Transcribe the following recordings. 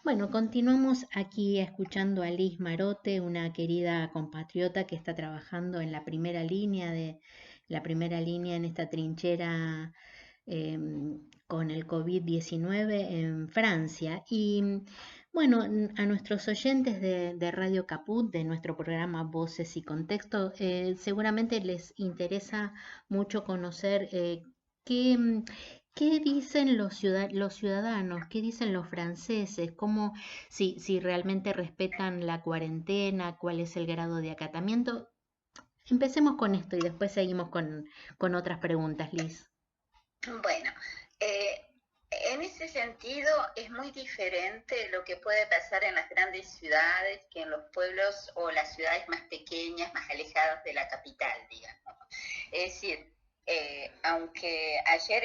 Bueno, continuamos aquí escuchando a Liz Marote, una querida compatriota que está trabajando en la primera línea en esta trinchera con el COVID-19 en Francia. Y bueno, a nuestros oyentes de Radio Caput, de nuestro programa Voces y Contexto, seguramente les interesa mucho conocer qué, qué dicen los ciudadanos, qué dicen los franceses, cómo, si realmente respetan la cuarentena, cuál es el grado de acatamiento. Empecemos con esto y después seguimos con otras preguntas, Liz. Bueno, eh, en ese sentido es muy diferente lo que puede pasar en las grandes ciudades que en los pueblos o las ciudades más pequeñas, más alejadas de la capital, digamos. Es decir, aunque ayer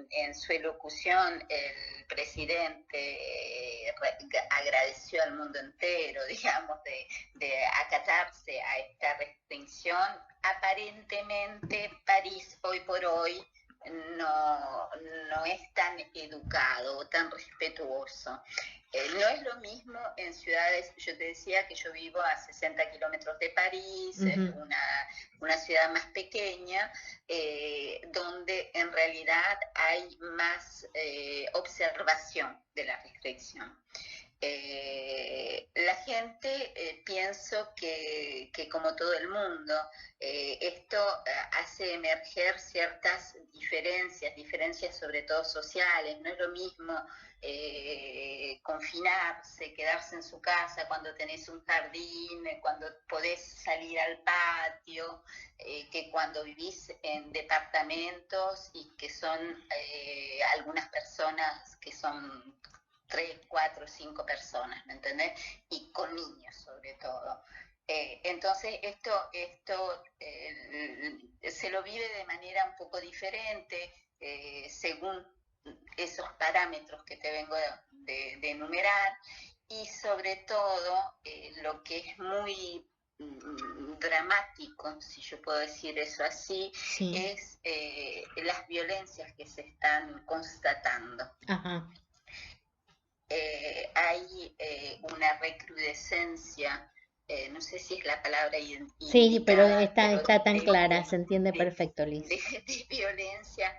en su elocución el presidente agradeció al mundo entero, digamos, de acatarse a esta restricción, aparentemente París hoy por hoy no es tan educado o tan respetuoso. No es lo mismo en ciudades, yo te decía que yo vivo a 60 kilómetros de París, es Ujú. una ciudad más pequeña, donde en realidad hay más observación de la restricción. La gente pienso que como todo el mundo, esto hace emerger ciertas diferencias sobre todo sociales. No es lo mismo confinarse, quedarse en su casa cuando tenés un jardín, cuando podés salir al patio, que cuando vivís en departamentos y que son algunas personas que son 3, 4, 5 personas, ¿me entendés? Y con niños sobre todo. Entonces esto se lo vive de manera un poco diferente según esos parámetros que te vengo de enumerar, y sobre todo lo que es muy dramático, si yo puedo decir eso así, Sí, es las violencias que se están constatando. ajá. Hay una recrudescencia, no sé si es la palabra Sí, pero indicada, pero está tan clara, se entiende de, perfecto, Liz. de violencia,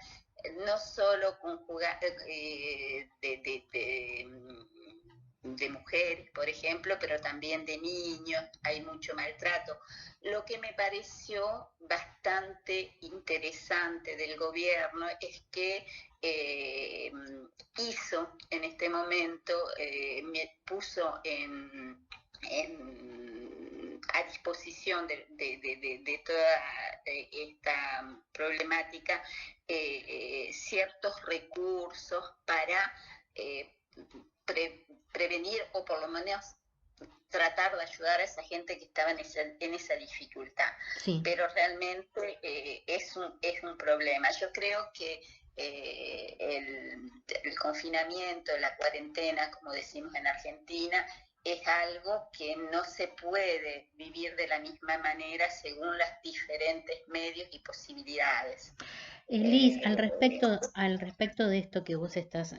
no solo conjuga, de mujeres, por ejemplo, pero también de niños, hay mucho maltrato. Lo que me pareció bastante interesante del gobierno es que eh, hizo en este momento, me puso a disposición de toda esta problemática ciertos recursos para eh, prevenir o por lo menos tratar de ayudar a esa gente que estaba en esa dificultad. Sí. Pero realmente es un problema. Yo creo que el confinamiento, la cuarentena, como decimos en Argentina, es algo que no se puede vivir de la misma manera según las diferentes medios y posibilidades. Liz, Eh, al respecto de esto que vos estás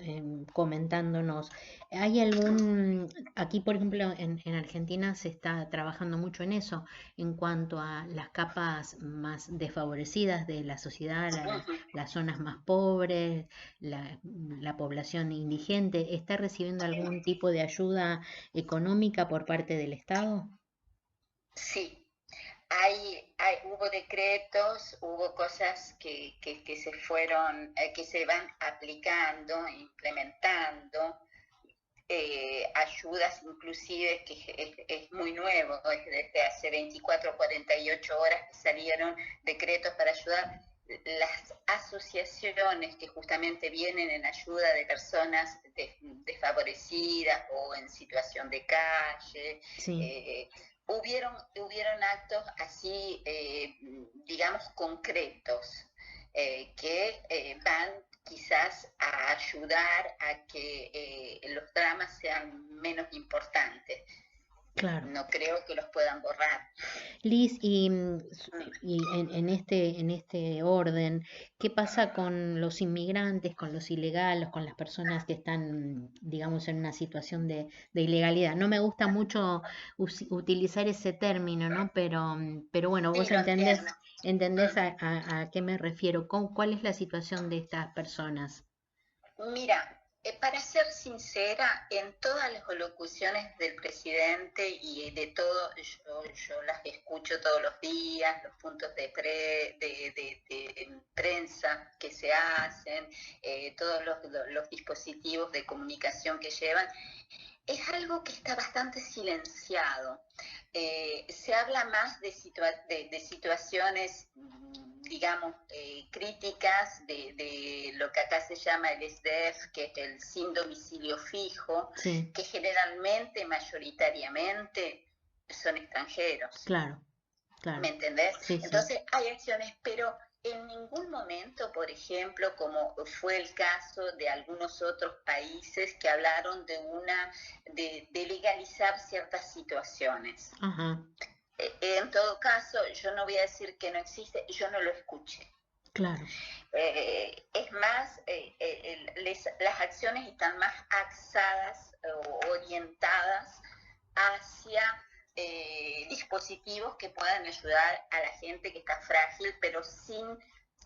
comentándonos, ¿hay algún, aquí por ejemplo en Argentina se está trabajando mucho en eso, en cuanto a las capas más desfavorecidas de la sociedad, las zonas más pobres, la población indigente, ¿está recibiendo algún tipo de ayuda económica por parte del Estado? sí, hubo decretos, hubo cosas que se fueron, que se van aplicando, implementando, ayudas inclusive que es muy nuevo, es desde hace 24 o 48 horas que salieron decretos para ayudar las asociaciones que justamente vienen en ayuda de personas desfavorecidas o en situación de calle. Sí. Hubieron actos así, digamos, concretos, que van quizás a ayudar a que los dramas sean menos importantes. claro. No creo que los puedan borrar. Liz, Mm. y en este orden, ¿qué pasa con los inmigrantes, con los ilegales, con las personas que están, digamos, en una situación de ilegalidad? No me gusta mucho utilizar ese término, ¿no? Pero bueno, Sí, vos lo entiendo. entendés Mm. a qué me refiero. ¿Cuál es la situación de estas personas? Mira, para ser sincera, en todas las locuciones del presidente y de todo, yo las escucho todos los días, los puntos de prensa que se hacen, todos los dispositivos de comunicación que llevan, es algo que está bastante silenciado. Se habla más de situaciones, digamos, críticas de lo que acá se llama el SDF, que es el sin domicilio fijo, Sí, que generalmente, mayoritariamente, son extranjeros. claro, ¿Me claro. entendés? Sí, sí. Entonces hay acciones, pero en ningún momento, por ejemplo, como fue el caso de algunos otros países que hablaron de legalizar ciertas situaciones. Ajá, En todo caso, yo no voy a decir que no existe, yo no lo escuché. claro. Es más, las acciones están más axadas o orientadas hacia dispositivos que puedan ayudar a la gente que está frágil, pero sin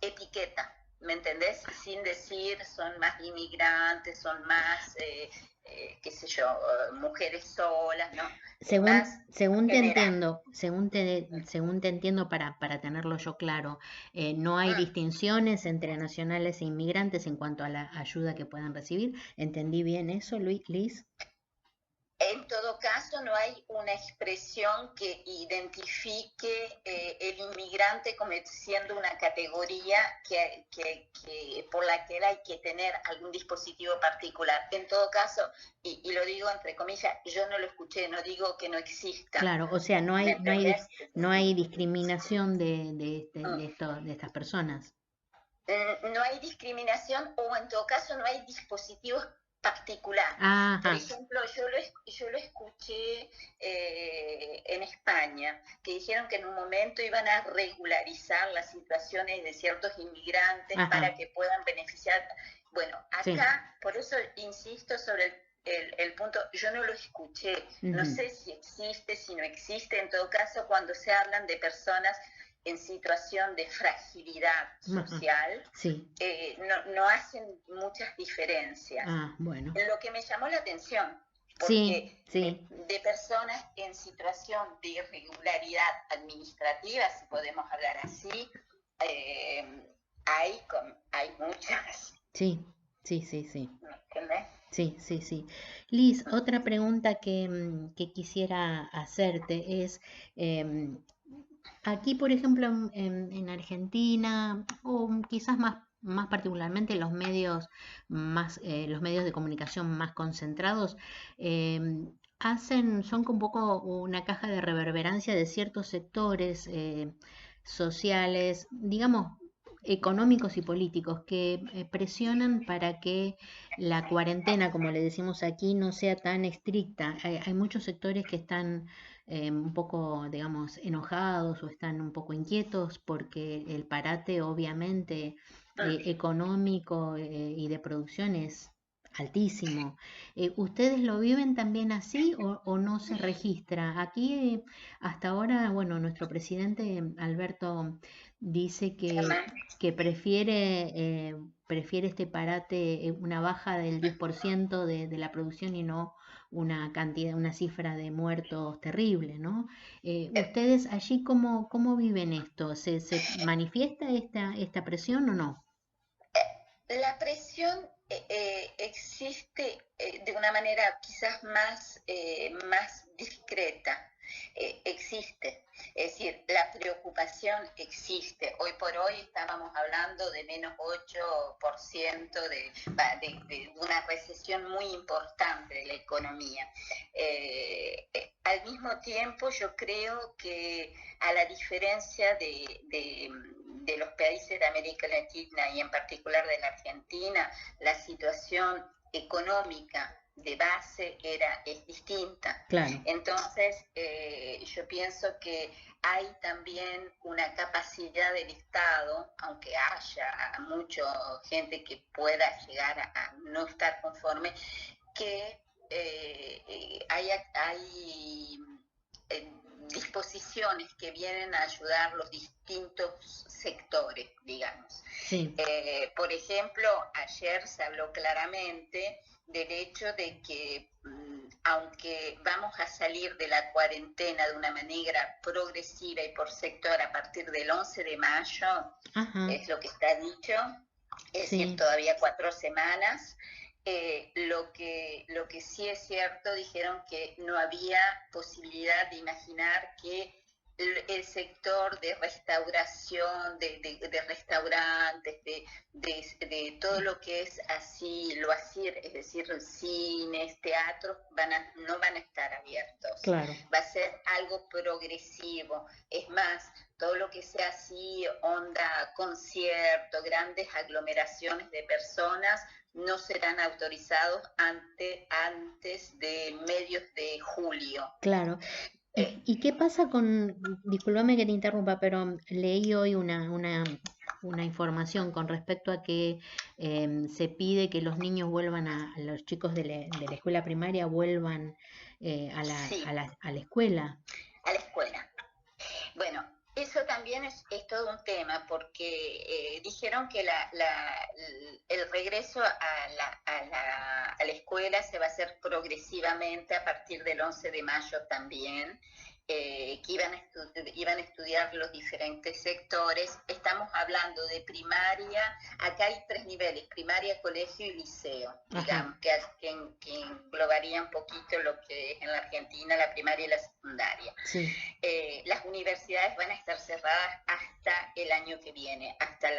etiqueta, ¿me entendés? Sin decir son más inmigrantes, son más, qué sé yo, mujeres solas, ¿no? Es más Según te general. entiendo, según te entiendo para tenerlo yo claro, no hay Mm. distinciones entre nacionales e inmigrantes en cuanto a la ayuda que puedan recibir. ¿Entendí bien eso, Liz? En todo caso, no hay una expresión que identifique el inmigrante como siendo una categoría por la que hay que tener algún dispositivo particular. En todo caso, y lo digo entre comillas, yo no lo escuché, no digo que no exista. Claro, o sea, ¿Me entendés? no hay discriminación Mm. de estas personas. No hay discriminación o en todo caso no hay dispositivos particular. Por Ajá, ejemplo, yo lo escuché en España, que dijeron que en un momento iban a regularizar las situaciones de ciertos inmigrantes ajá, para que puedan beneficiar. Bueno, sí. acá, por eso insisto sobre el punto, yo no lo escuché, no Ujú, sé si existe, si no existe, en todo caso, cuando se hablan de personas en situación de fragilidad ajá, social, sí. no hacen muchas diferencias. Ah, bueno. Lo que me llamó la atención, Sí, porque sí. de personas en situación de irregularidad administrativa, si podemos hablar así, eh, hay muchas. Sí, sí, sí, sí. ¿Me entendés? Sí, sí, sí. Liz, otra pregunta que quisiera hacerte es, em, aquí, por ejemplo, en Argentina, o quizás más particularmente los medios de comunicación más concentrados, son como un poco una caja de reverberancia de ciertos sectores sociales, digamos, económicos y políticos que presionan para que la cuarentena, como le decimos aquí, no sea tan estricta. Hay muchos sectores que están un poco, digamos, enojados o están un poco inquietos porque el parate, obviamente, económico y de producción es altísimo. ¿Ustedes lo viven también así o no se registra? Aquí, hasta ahora, bueno, nuestro presidente Alberto dice que prefiere este parate, una baja del 10% de la producción y no una cifra de muertos terrible, ¿no? ¿Ustedes allí cómo viven esto? ¿Se manifiesta esta presión o no? La presión existe de una manera quizás más discreta. Existe. Es decir, la preocupación existe. Hoy por hoy estábamos hablando de menos 8% de una recesión muy importante de la economía. Al mismo tiempo, yo creo que a la diferencia de los países de América Latina y en particular de la Argentina, la situación económica de base es distinta. Claro. Entonces, yo pienso que hay también una capacidad del Estado, aunque haya mucha gente que pueda llegar a no estar conforme, que hay disposiciones que vienen a ayudar los distintos sectores, digamos. Sí. Por ejemplo, ayer se habló claramente del hecho de que aunque vamos a salir de la cuarentena de una manera progresiva y por sector a partir del 11 de mayo, Ajá. es lo que está dicho, es decir, Sí. todavía 4 semanas. Lo que sí es cierto, dijeron que no había posibilidad de imaginar que el sector de restauración, de restaurantes, de todo lo que es así, lo así, es decir, cines, teatros, no van a estar abiertos. Claro. Va a ser algo progresivo. Es más, todo lo que sea así, onda, concierto, grandes aglomeraciones de personas, no serán autorizados antes de medios de julio. Claro. ¿Y qué pasa con, discúlpame que te interrumpa, pero leí hoy una información con respecto a que se pide que los niños vuelvan a los chicos de la escuela primaria vuelvan Sí, a la escuela? a la escuela. Bueno, eso también es todo un tema porque dijeron que el regreso a la escuela se va a hacer progresivamente a partir del 11 de mayo también, que iban a estudiar los diferentes sectores. Estamos hablando de primaria, acá hay 3 niveles, primaria, colegio y liceo, digamos, que englobaría un poquito lo que es en la Argentina la primaria y la secundaria. Sí. Las universidades van a estar cerradas hasta el año que viene, hasta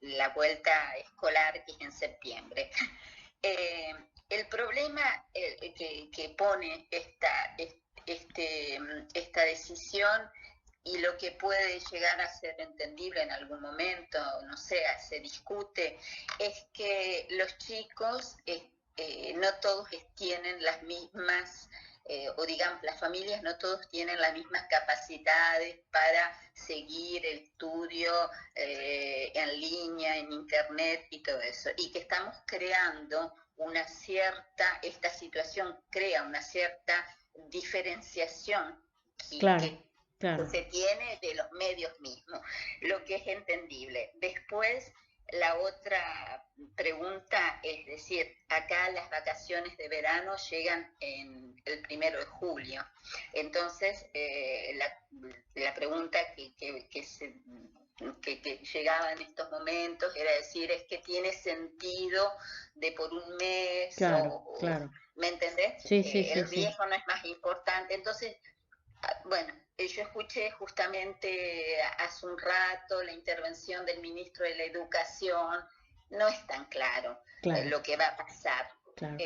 la vuelta escolar que es en septiembre. El problema que pone esta decisión y lo que puede llegar a ser entendible en algún momento, no sé, se discute, es que los chicos no todos tienen las mismas, o digamos, las familias no todos tienen las mismas capacidades para seguir el estudio en línea, en internet y todo eso, y que estamos creando esta situación crea una cierta diferenciación Claro, que claro. se tiene de los medios mismos, lo que es entendible. Después, la otra pregunta es decir, acá las vacaciones de verano llegan el 1 de julio. Entonces, la pregunta que llegaba en estos momentos era decir, es que tiene sentido de por un mes, Claro, claro. ¿me entendés? Sí, sí, sí, El sí. riesgo no es más importante. Entonces, bueno, yo escuché justamente hace un rato la intervención del ministro de la Educación, no es tan claro Claro. lo que va a pasar. Claro.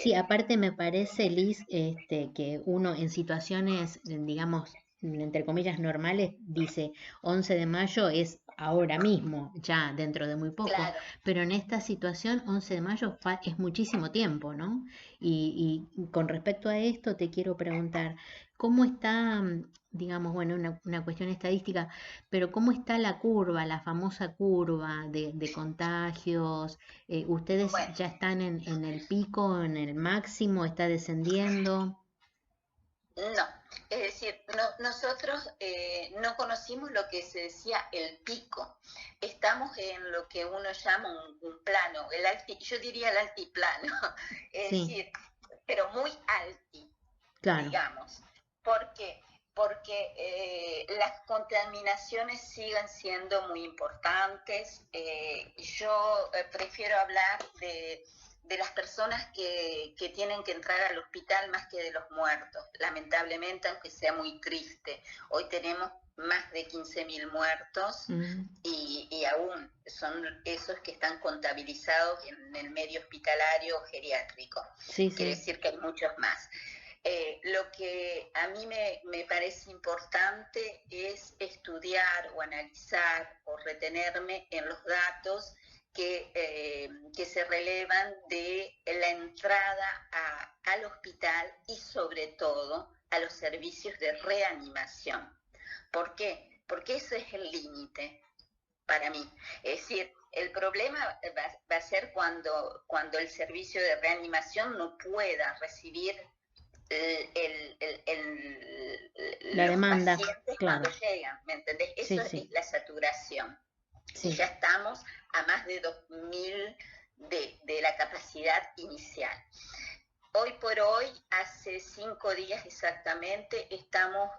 Sí, aparte me parece, Liz, que uno en situaciones, digamos, entre comillas, normales, dice 11 de mayo es ahora mismo, ya dentro de muy poco, Claro. pero en esta situación 11 de mayo es muchísimo tiempo, ¿no? Y con respecto a esto te quiero preguntar, ¿cómo está, digamos, bueno, una cuestión estadística, pero cómo está la curva, la famosa curva de contagios? ¿Ustedes Bueno, ya están en el pico, en el máximo, está descendiendo? no, es decir, nosotros no conocimos lo que se decía el pico. Estamos en lo que uno llama un plano, yo diría el altiplano, es Sí, decir, pero muy alti, claro, digamos. ¿Por qué? Porque las contaminaciones siguen siendo muy importantes. Yo prefiero hablar de las personas que tienen que entrar al hospital más que de los muertos, lamentablemente, aunque sea muy triste. Hoy tenemos más de 15.000 muertos y aún son esos que están contabilizados en el medio hospitalario geriátrico. sí, Quiere sí, decir que hay muchos más. Lo que a mí me parece importante es estudiar o analizar o retenerme en los datos que se relevan de la entrada al hospital y sobre todo a los servicios de reanimación. ¿Por qué? Porque ese es el límite para mí. Es decir, el problema va a ser cuando el servicio de reanimación no pueda recibir la los demanda, pacientes claro. cuando llegan, ¿me entendés? Eso Sí. es la saturación. Sí. Y ya estamos a más de 2.000 de la capacidad inicial. Hoy por hoy, hace 5 días exactamente, estamos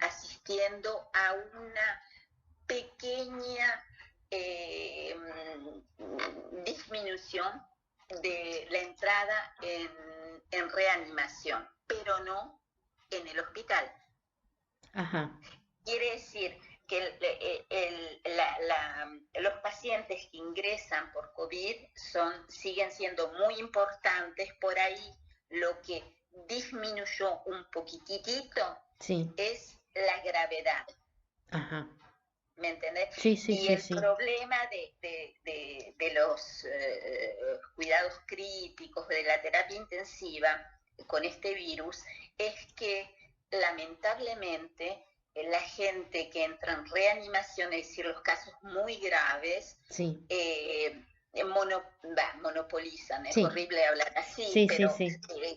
asistiendo a una pequeña disminución de la entrada en reanimación, pero no en el hospital. Ajá. Quiere decir que los pacientes que ingresan por COVID siguen siendo muy importantes. Por ahí lo que disminuyó un poquitito es la gravedad. Ajá. ¿Me entendés? Sí, y el problema de los cuidados críticos, de la terapia intensiva con este virus, es que lamentablemente la gente que entra en reanimación, es decir, los casos muy graves, monopolizan. Es horrible hablar así, pero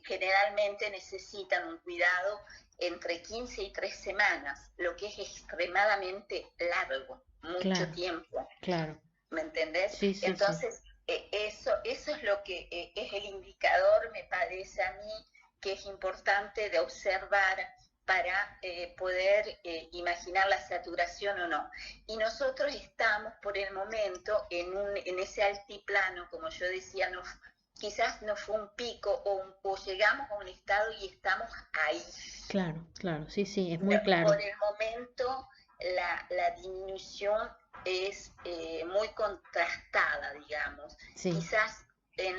generalmente necesitan un cuidado entre 15 y 3 semanas, lo que es extremadamente largo, mucho tiempo. Claro. ¿Me entendés? Sí, Entonces, eso es lo que es el indicador, me parece a mí, que es importante de observar para poder imaginar la saturación o no. Y nosotros estamos por el momento en ese altiplano, como yo decía, quizás no fue un pico o llegamos a un estado y estamos ahí. Claro, sí, es muy claro. Por el momento la disminución es muy contrastada, digamos. Quizás en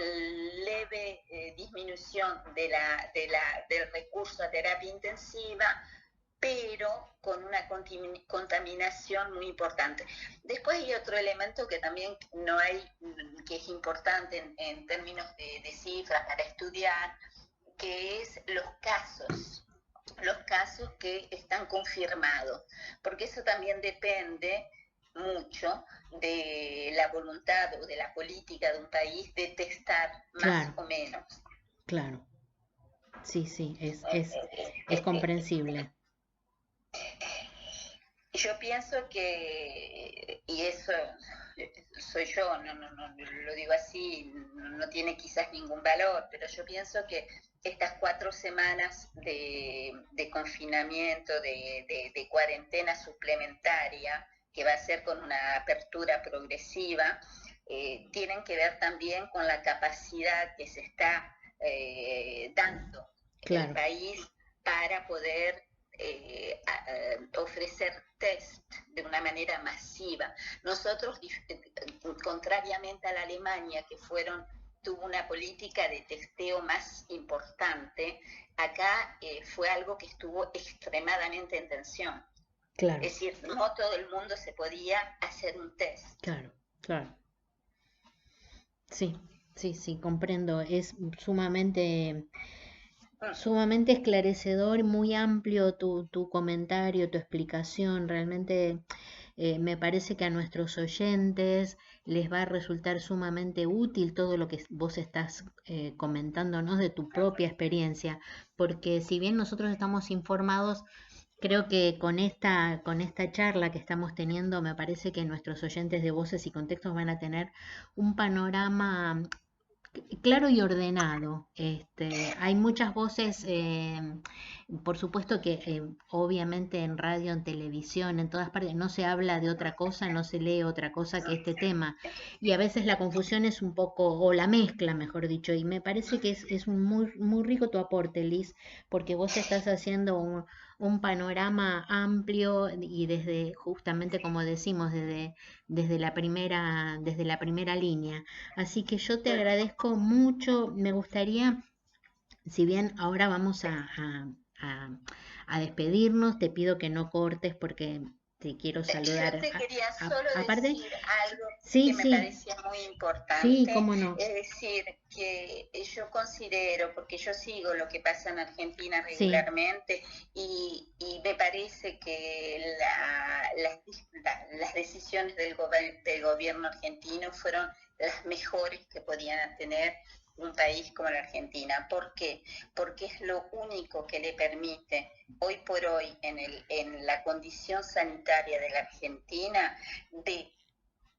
leve disminución del recurso a terapia intensiva, pero con una contaminación muy importante. Después hay otro elemento que también que es importante en términos de cifras para estudiar, que es los casos que están confirmados, porque eso también depende mucho de la voluntad o de la política de un país de testar más o menos. Claro. Sí, es comprensible. Yo pienso que, y eso soy yo, no lo digo así, no tiene quizás ningún valor, pero yo pienso que estas 4 semanas de confinamiento, de cuarentena suplementaria, que va a ser con una apertura progresiva, tienen que ver también con la capacidad que se está dando en el país para poder ofrecer test de una manera masiva. Nosotros, contrariamente a la Alemania, que tuvo una política de testeo más importante, acá fue algo que estuvo extremadamente en tensión. Claro. Es decir, no todo el mundo se podía hacer un test. Claro. Sí, comprendo. Es sumamente esclarecedor, muy amplio tu comentario, tu explicación. Realmente me parece que a nuestros oyentes les va a resultar sumamente útil todo lo que vos estás comentándonos de tu propia experiencia, porque si bien nosotros estamos informados, creo que con esta charla que estamos teniendo, me parece que nuestros oyentes de Voces y Contextos van a tener un panorama claro y ordenado. Hay muchas voces, por supuesto que obviamente en radio, en televisión, en todas partes, no se habla de otra cosa, no se lee otra cosa que este tema. Y a veces la confusión es un poco, o la mezcla, mejor dicho, y me parece que es muy, muy rico tu aporte, Liz, porque vos estás haciendo un panorama amplio y desde, justamente como decimos, desde la primera línea. Así que yo te agradezco mucho. Me gustaría, si bien ahora vamos a despedirnos, te pido que no cortes porque te quiero Yo saludar. te quería solo Aparte, decir algo sí, que me sí, parecía muy sí, importante, cómo no. es decir, que yo considero, porque yo sigo lo que pasa en Argentina Sí, regularmente, y me parece que las decisiones del gobierno argentino fueron las mejores que podían tener un país como la Argentina. ¿Por qué? Porque es lo único que le permite hoy por hoy en la condición sanitaria de la Argentina de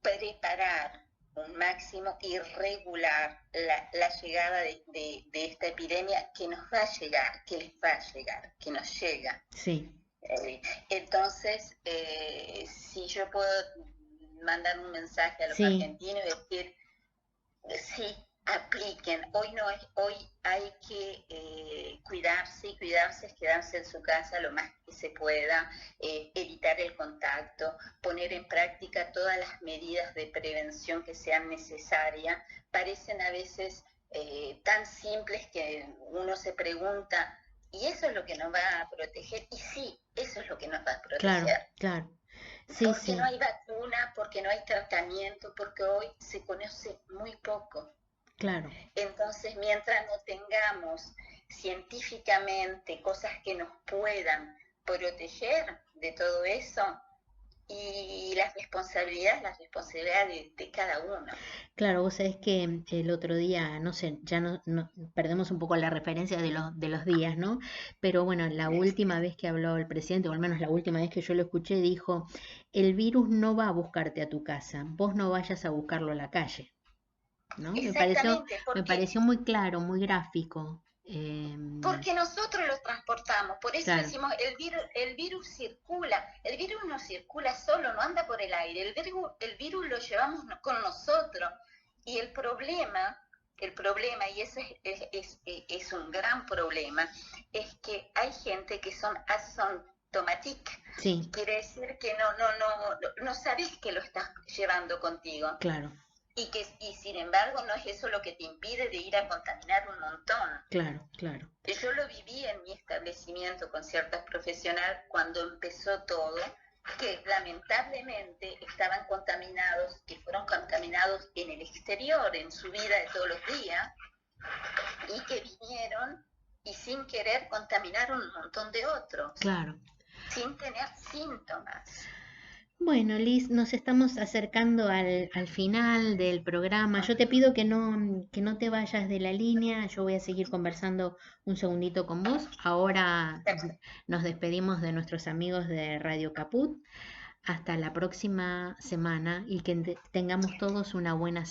preparar un máximo y regular la llegada de esta epidemia que nos va a llegar, que les va a llegar, que nos llega. sí, Entonces, si yo puedo mandar un mensaje a los sí, argentinos y decir, sí, apliquen. Hoy no es, hoy hay que cuidarse, y cuidarse es quedarse en su casa lo más que se pueda, evitar el contacto, poner en práctica todas las medidas de prevención que sean necesarias. Parecen a veces tan simples que uno se pregunta, ¿y eso es lo que nos va a proteger? Y sí, eso es lo que nos va a claro, proteger. claro. Sí, Porque no sí, hay vacuna, porque no hay tratamiento, porque hoy se conoce muy poco. claro. Entonces, mientras no tengamos científicamente cosas que nos puedan proteger de todo eso, y las responsabilidades de cada uno. Claro, vos sabés que el otro día, no sé, ya perdemos un poco la referencia de los días, ¿no? Pero bueno, la última vez que habló el presidente, o al menos la última vez que yo lo escuché, dijo, el virus no va a buscarte a tu casa, vos no vayas a buscarlo a la calle, ¿no? Exactamente, Me porque pareció muy claro, muy gráfico. porque nosotros los transportamos, por eso Claro, decimos, el virus circula, el virus no circula solo, no anda por el aire, el virus lo llevamos con nosotros. Y el problema, y ese es un gran problema, es que hay gente que son asintomáticas, sí, quiere decir que no sabes que lo estás llevando contigo. claro, Y sin embargo no es eso lo que te impide de ir a contaminar un montón. claro, claro. Yo lo viví en mi establecimiento con ciertas profesionales cuando empezó todo, que lamentablemente estaban contaminados, que fueron contaminados en el exterior, en su vida de todos los días, y que vinieron y sin querer contaminaron un montón de otros, Claro. sin tener síntomas. Bueno, Liz, nos estamos acercando al final del programa. Yo te pido que no te vayas de la línea. Yo voy a seguir conversando un segundito con vos. Ahora nos despedimos de nuestros amigos de Radio Caput. Hasta la próxima semana y que tengamos todos una buena